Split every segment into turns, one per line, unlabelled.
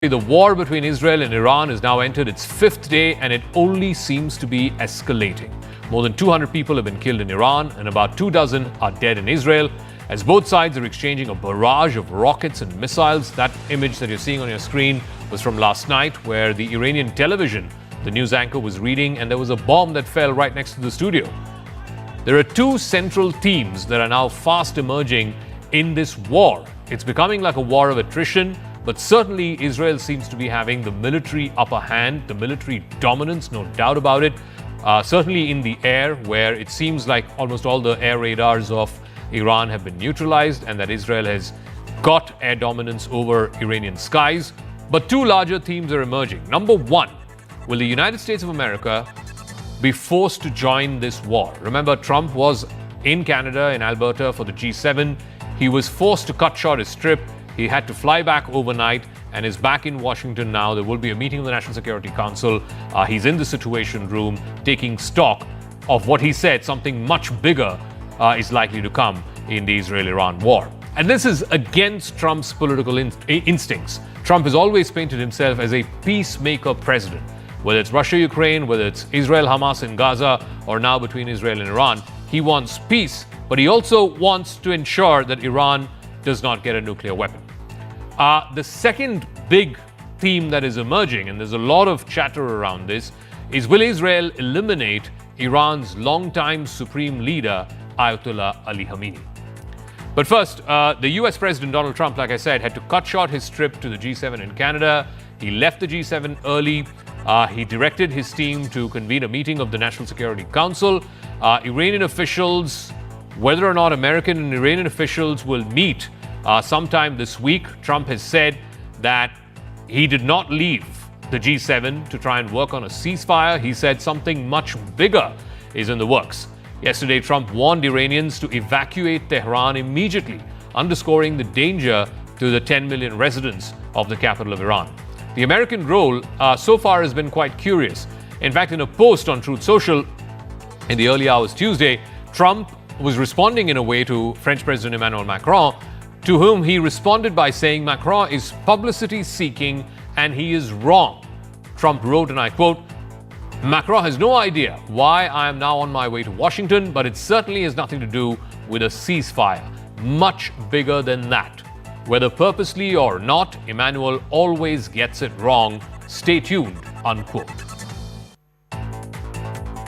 The war between Israel and Iran has now entered its fifth day, and it only seems to be escalating. More than 200 people have been killed in Iran, and about 24 are dead in Israel, as both sides are exchanging a barrage of rockets and missiles. That image that you're seeing on your screen was from last night, where the Iranian television, the news anchor was reading, and there was a bomb that fell right next to the studio. There are two central themes that are now fast emerging in this war. It's becoming like a war of attrition, but certainly Israel seems to be having the military upper hand, the military dominance, no doubt about it. Certainly in the air, where it seems like almost all the air radars of Iran have been neutralized and that Israel has got air dominance over Iranian skies. But two larger themes are emerging. Number one, will the United States of America be forced to join this war? Remember, Trump was in Canada, in Alberta, for the G7. He was forced to cut short his trip. He had to fly back overnight and is back in Washington now. There will be a meeting of the National Security Council. He's in the Situation Room taking stock of what he said, something much bigger is likely to come in the Israel-Iran war. And this is against Trump's political instincts. Trump has always painted himself as a peacemaker president. Whether it's Russia-Ukraine, whether it's Israel-Hamas in Gaza, or now between Israel and Iran, he wants peace, but he also wants to ensure that Iran does not get a nuclear weapon. The second big theme that is emerging, and there's a lot of chatter around this, is will Israel eliminate Iran's longtime supreme leader, Ayatollah Ali Khamenei? But first, the US President Donald Trump, like I said, had to cut short his trip to the G7 in Canada. He left the G7 early. He directed his team to convene a meeting of the National Security Council. Iranian officials, whether or not American and Iranian officials will meet sometime this week, Trump has said that he did not leave the G7 to try and work on a ceasefire. He said something much bigger is in the works. Yesterday, Trump warned Iranians to evacuate Tehran immediately, underscoring the danger to the 10 million residents of the capital of Iran. The American role so far has been quite curious. In fact, in a post on Truth Social in the early hours Tuesday, Trump was responding in a way to French President Emmanuel Macron, to whom he responded by saying Macron is publicity seeking and he is wrong. Trump wrote, and I quote, "Macron has no idea why I am now on my way to Washington, but it certainly has nothing to do with a ceasefire. Much bigger than that. Whether purposely or not, Emmanuel always gets it wrong. Stay tuned," unquote.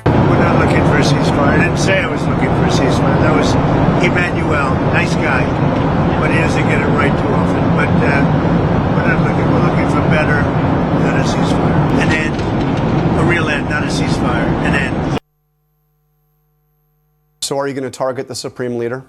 We're not looking for a ceasefire. I didn't say I was looking for a ceasefire. That was Emmanuel, nice guy, but he doesn't get it right too often. But we're not looking. We're looking for better than a ceasefire. An end, a real end, not a ceasefire. An end.
So, are you going to target the Supreme Leader?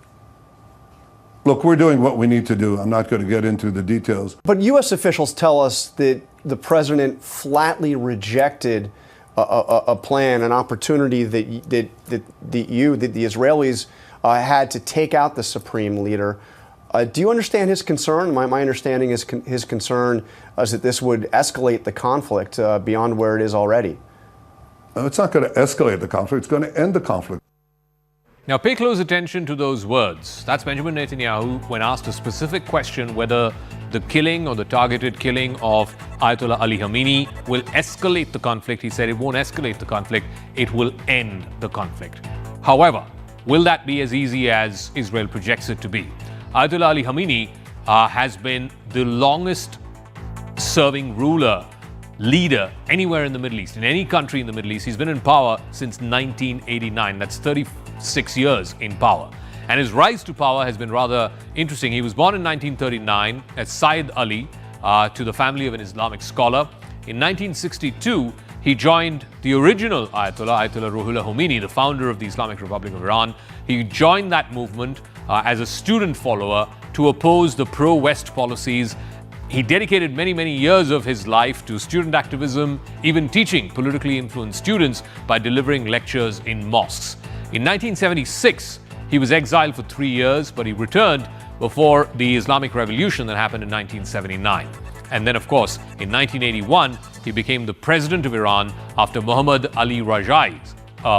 Look, we're doing what we need to do. I'm not going to get into the details.
But U.S. officials tell us that the president flatly rejected a plan, an opportunity that the Israelis had to take out the Supreme Leader. Do you understand his concern? My understanding is his concern is that this would escalate the conflict beyond where it is already.
It's not going to escalate the conflict. It's going to end the conflict.
Now, pay close attention to those words. That's Benjamin Netanyahu when asked a specific question whether the killing or the targeted killing of Ayatollah Ali Khamenei will escalate the conflict. He said it won't escalate the conflict, it will end the conflict. However, will that be as easy as Israel projects it to be? Ayatollah Ali Khamenei has been the longest serving leader anywhere in the Middle East, in any country in the Middle East. He's been in power since 1989. That's 36 years in power. And his rise to power has been rather interesting. He was born in 1939 as Sayyid Ali to the family of an Islamic scholar. In 1962, he joined the original Ayatollah Ruhollah Khomeini, the founder of the Islamic Republic of Iran. He joined that movement as a student follower to oppose the pro-West policies. He dedicated many, many years of his life to student activism, even teaching politically influenced students by delivering lectures in mosques. In 1976, he was exiled for 3 years, but he returned before the Islamic Revolution that happened in 1979. And then, of course, in 1981, he became the president of Iran after Muhammad Ali Rajai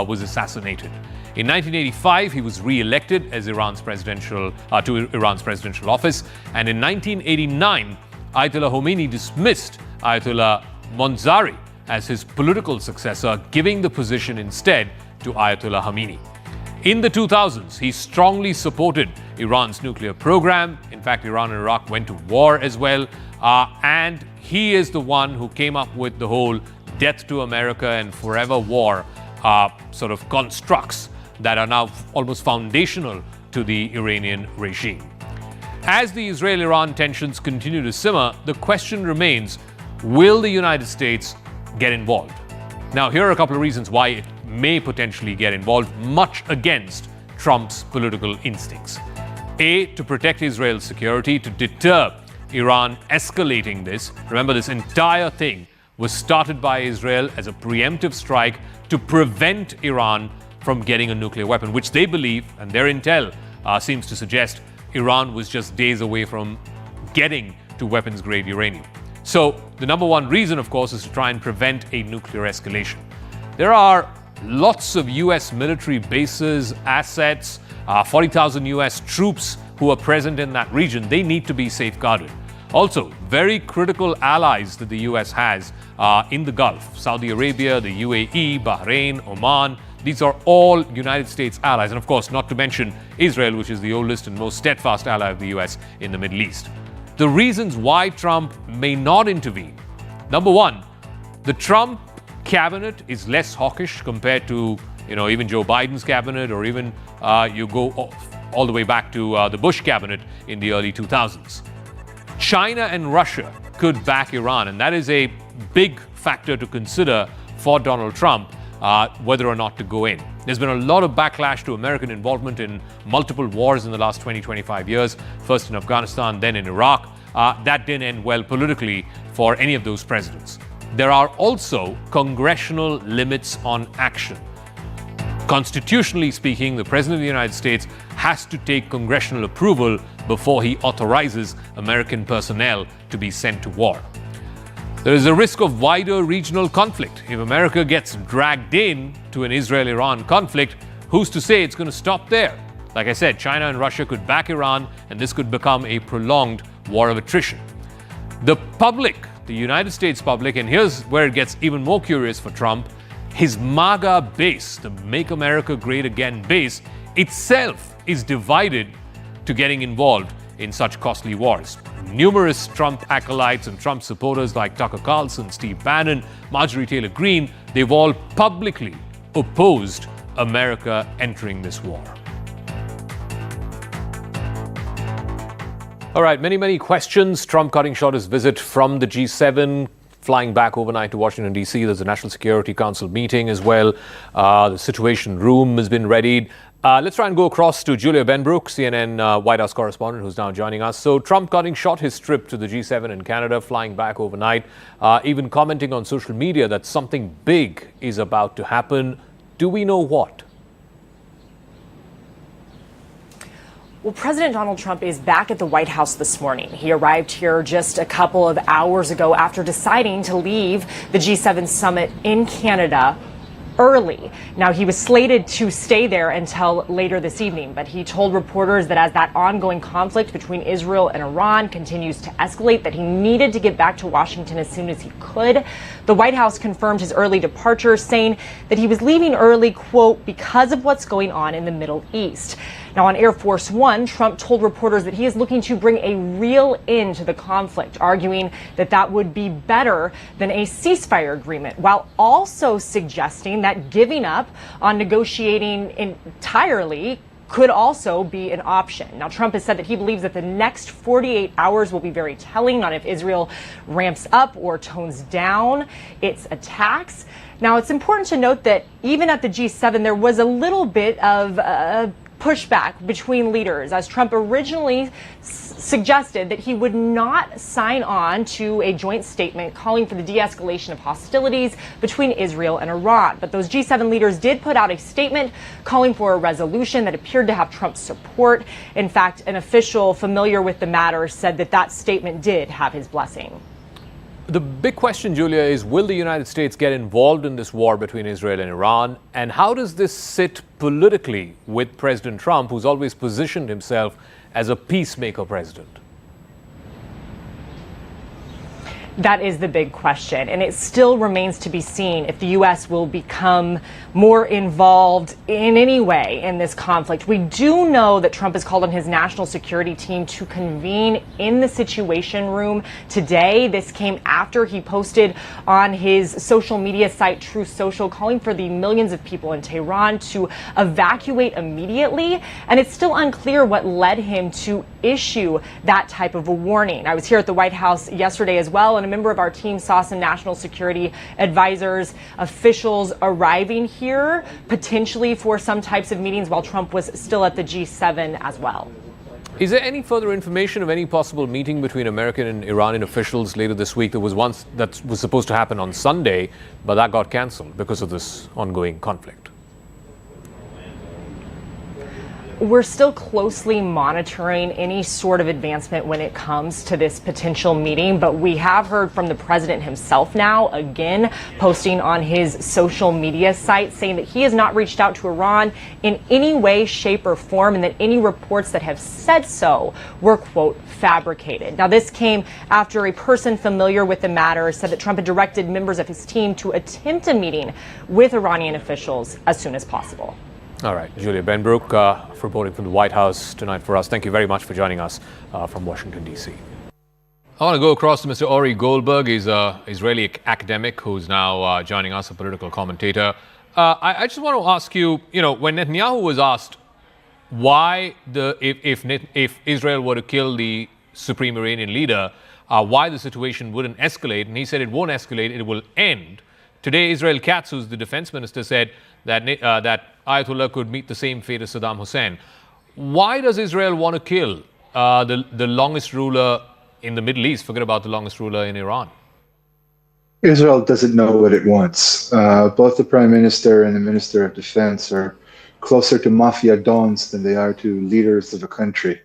was assassinated. In 1985, he was re-elected as Iran's presidential office, and in 1989, Ayatollah Khomeini dismissed Ayatollah Monzari as his political successor, giving the position instead to Ayatollah Khamenei. In the 2000s, he strongly supported Iran's nuclear program. In fact, Iran and Iraq went to war as well. And he is the one who came up with the whole death to America and forever war sort of constructs that are now almost foundational to the Iranian regime. As the Israel-Iran tensions continue to simmer, the question remains, will the United States get involved? Now, here are a couple of reasons why it may potentially get involved, much against Trump's political instincts. A, to protect Israel's security, to deter Iran escalating this. Remember, this entire thing was started by Israel as a preemptive strike to prevent Iran from getting a nuclear weapon, which they believe, and their intel seems to suggest, Iran was just days away from getting to weapons-grade uranium. So the number one reason, of course, is to try and prevent a nuclear escalation. There are lots of U.S. military bases, assets, 40,000 U.S. troops who are present in that region. They need to be safeguarded. Also, very critical allies that the U.S. has in the Gulf: Saudi Arabia, the UAE, Bahrain, Oman. These are all United States allies. And of course, not to mention Israel, which is the oldest and most steadfast ally of the U.S. in the Middle East. The reasons why Trump may not intervene. Number one, the Trump cabinet is less hawkish compared to, even Joe Biden's cabinet, or even you go all the way back to the Bush cabinet in the early 2000s. China and Russia could back Iran, and that is a big factor to consider for Donald Trump, whether or not to go in. There's been a lot of backlash to American involvement in multiple wars in the last 20-25 years, first in Afghanistan, then in Iraq. That didn't end well politically for any of those presidents. There are also congressional limits on action. Constitutionally speaking, the President of the United States has to take congressional approval before he authorizes American personnel to be sent to war. There is a risk of wider regional conflict. If America gets dragged in to an Israel-Iran conflict, who's to say it's going to stop there? Like I said, China and Russia could back Iran, and this could become a prolonged war of attrition. The public, the United States public, and here's where it gets even more curious for Trump, his MAGA base, the Make America Great Again base, itself is divided to getting involved in such costly wars. Numerous Trump acolytes and Trump supporters like Tucker Carlson, Steve Bannon, Marjorie Taylor Greene, they've all publicly opposed America entering this war. All right, many questions. Trump cutting short his visit from the G7, flying back overnight to Washington, D.C. There's a National Security Council meeting as well. The Situation Room has been readied. Let's try and go across to Julia Benbrook, CNN White House correspondent, who's now joining us. So Trump cutting short his trip to the G7 in Canada, flying back overnight, even commenting on social media that something big is about to happen. Do we know what?
Well, President Donald Trump is back at the White House this morning. He arrived here just a couple of hours ago after deciding to leave the G7 summit in Canada early. Now, he was slated to stay there until later this evening, but he told reporters that as that ongoing conflict between Israel and Iran continues to escalate, that he needed to get back to Washington as soon as he could. The White House confirmed his early departure, saying that he was leaving early, quote, because of what's going on in the Middle East. Now, on Air Force One, Trump told reporters that he is looking to bring a real end to the conflict, arguing that that would be better than a ceasefire agreement, while also suggesting that giving up on negotiating entirely could also be an option. Now, Trump has said that he believes that the next 48 hours will be very telling on if Israel ramps up or tones down its attacks. Now, it's important to note that even at the G7, there was a little bit of pushback between leaders, as Trump originally suggested that he would not sign on to a joint statement calling for the de-escalation of hostilities between Israel and Iran. But those G7 leaders did put out a statement calling for a resolution that appeared to have Trump's support. In fact, an official familiar with the matter said that that statement did have his blessing.
The big question, Julia, is will the United States get involved in this war between Israel and Iran? And how does this sit politically with President Trump, who's always positioned himself as a peacemaker president?
That is the big question, and it still remains to be seen if the U.S. will become more involved in any way in this conflict. We do know that Trump has called on his national security team to convene in the Situation Room today. This came after he posted on his social media site, True Social, calling for the millions of people in Tehran to evacuate immediately, and it's still unclear what led him to issue that type of a warning. I was here at the White House yesterday as well, and a member of our team saw some national security advisors, officials arriving here, potentially for some types of meetings while Trump was still at the G7 as well.
Is there any further information of any possible meeting between American and Iranian officials later this week? There was one that was supposed to happen on Sunday, but that got cancelled because of this ongoing conflict.
We're still closely monitoring any sort of advancement when it comes to this potential meeting, but we have heard from the president himself now, again, posting on his social media site, saying that he has not reached out to Iran in any way, shape, or form, and that any reports that have said so were, quote, fabricated. Now, this came after a person familiar with the matter said that Trump had directed members of his team to attempt a meeting with Iranian officials as soon as possible.
All right, Julia Benbrook, reporting from the White House tonight for us. Thank you very much for joining us from Washington, D.C. I want to go across to Mr. Ori Goldberg. He's an Israeli academic who's now joining us, a political commentator. I just want to ask you, when Netanyahu was asked why if Israel were to kill the supreme Iranian leader, why the situation wouldn't escalate, and he said it won't escalate, it will end. Today, Israel Katz, who's the defense minister, said that Ayatollah could meet the same fate as Saddam Hussein. Why does Israel want to kill the longest ruler in the Middle East? Forget about the longest ruler in Iran.
Israel doesn't know what it wants. Both the prime minister and the minister of defense are closer to mafia dons than they are to leaders of a country.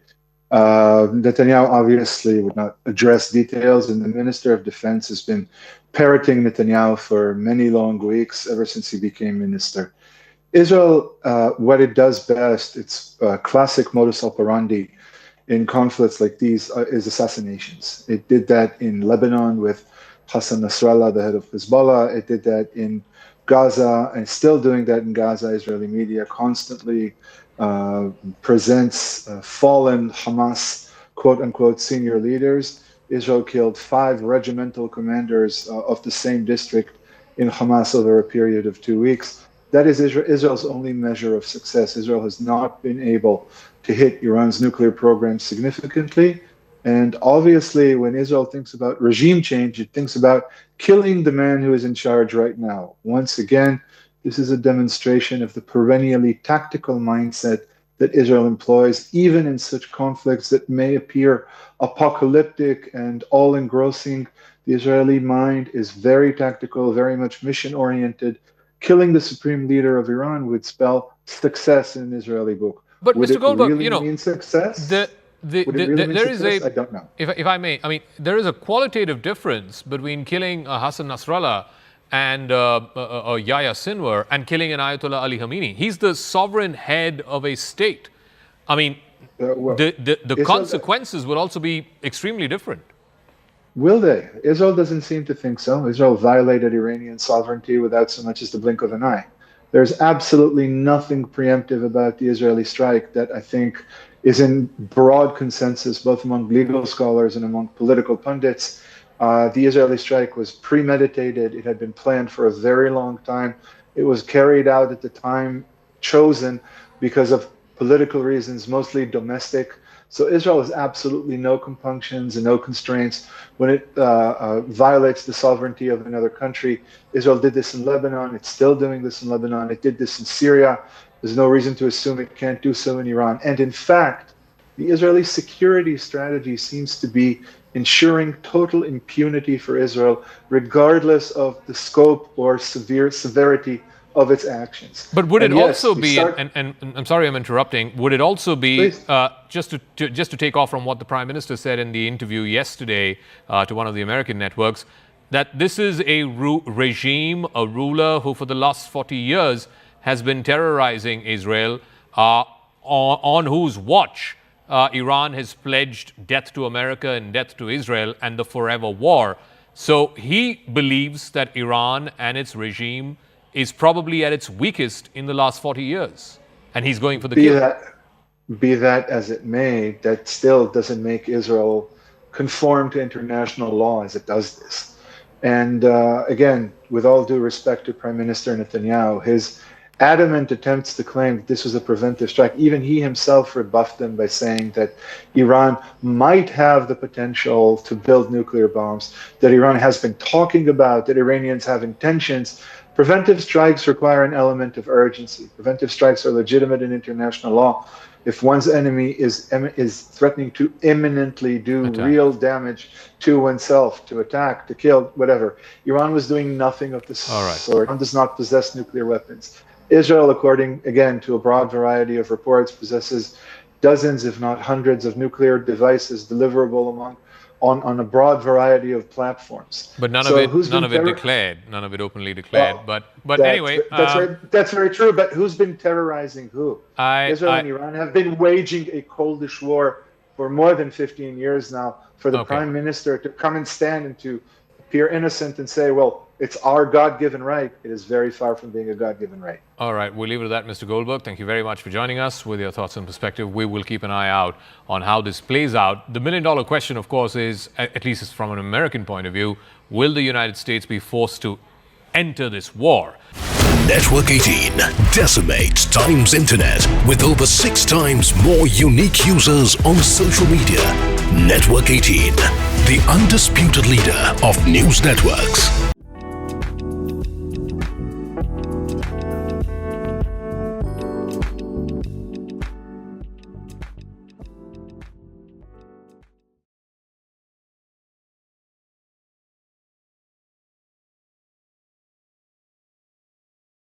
Netanyahu obviously would not address details, and the minister of defense has been parroting Netanyahu for many long weeks, ever since he became minister. Israel, what it does best, its classic modus operandi in conflicts like these is assassinations. It did that in Lebanon with Hassan Nasrallah, the head of Hezbollah. It did that in Gaza, and still doing that in Gaza. Israeli media constantly presents fallen Hamas, quote-unquote, senior leaders. Israel killed 5 regimental commanders of the same district in Hamas over a period of 2 weeks. That is Israel's only measure of success. Israel has not been able to hit Iran's nuclear program significantly. And obviously, when Israel thinks about regime change, it thinks about killing the man who is in charge right now. Once again, this is a demonstration of the perennially tactical mindset that Israel employs, even in such conflicts that may appear apocalyptic and all-engrossing. The Israeli mind is very tactical, very much mission-oriented. Killing the supreme leader of Iran would spell success in an Israeli book.
But
would
Mr. Goldberg,
really mean success?
there is a,
I don't know.
If I may, there is a qualitative difference between killing Hassan Nasrallah and Yahya Sinwar and killing an Ayatollah Ali Khamenei. He's the sovereign head of a state. The consequences will also be extremely different.
Will they? Israel doesn't seem to think so. Israel violated Iranian sovereignty without so much as the blink of an eye. There's absolutely nothing preemptive about the Israeli strike that I think is in broad consensus, both among legal scholars and among political pundits. The Israeli strike was premeditated. It had been planned for a very long time. It was carried out at the time chosen because of political reasons, mostly domestic. So Israel has absolutely no compunctions and no constraints when it violates the sovereignty of another country. Israel did this in Lebanon. It's still doing this in Lebanon. It did this in Syria. There's no reason to assume it can't do so in Iran. And in fact, the Israeli security strategy seems to be ensuring total impunity for Israel, regardless of the scope or severity of its actions.
But would it also be, and I'm sorry I'm interrupting, would it also be, just to take off from what the Prime Minister said in the interview yesterday to one of the American networks, that this is a regime, a ruler who for the last 40 years has been terrorizing Israel, on whose watch Iran has pledged death to America and death to Israel and the forever war. So he believes that Iran and its regime is probably at its weakest in the last 40 years. And he's going for the kill.
Be that as it may, that still doesn't make Israel conform to international law as it does this. And again, with all due respect to Prime Minister Netanyahu, his adamant attempts to claim that this was a preventive strike, even he himself rebuffed them by saying that Iran might have the potential to build nuclear bombs, that Iran has been talking about, that Iranians have intentions. Preventive strikes require an element of urgency. Preventive strikes are legitimate in international law. If one's enemy is threatening to imminently do real damage to oneself, to attack, to kill, whatever. Iran was doing nothing of the sort. Iran does not possess nuclear weapons. Israel, according, again, to a broad variety of reports, possesses dozens, if not hundreds, of nuclear devices deliverable on a broad variety of platforms.
But none of it declared, none of it openly declared. But anyway,
that's very true. But who's been terrorizing who? Israel and Iran have been waging a coldish war for more than 15 years now. For the prime minister to come and stand and to appear innocent and say, well, it's our God-given right, it is very far from being a God-given right.
All right, we'll leave it at that, Mr. Goldberg. Thank you very much for joining us with your thoughts and perspective. We will keep an eye out on how this plays out. The million-dollar question, of course, is, at least from an American point of view, will the United States be forced to enter this war?
Network 18 decimates Times Internet with over 6 times more unique users on social media. Network 18, the undisputed leader of news networks.